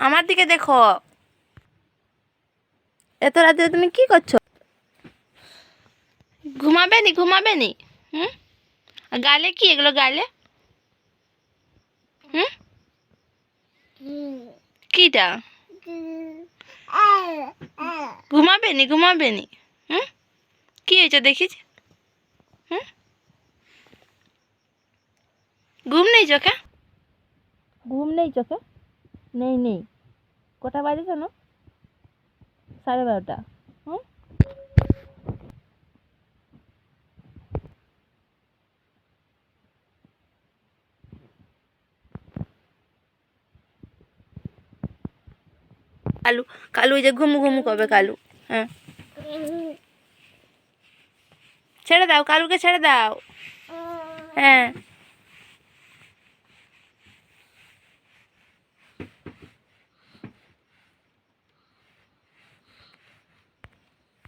আমার দিকে দেখো। এত রাতে তুমি কি করছো? ঘুমাবে নি ঘুমাবে নি? হুম, গালে কি এগুলো গালে? হুম, কিটা? ঘুমাবে নি ঘুমাবে নি? হুম, কি হয়েছে দেখিস? হুম, ঘুম নেই চোখে? ঘুম নেই চোখে? নেই নেই। কটা বাজে জানো? 12:30। হুম, কালু, কালু ওই যে ঘুমু ঘুমু করবে কালু। হ্যাঁ, ছেড়ে দাও কালুকে, ছেড়ে দাও। হ্যাঁ।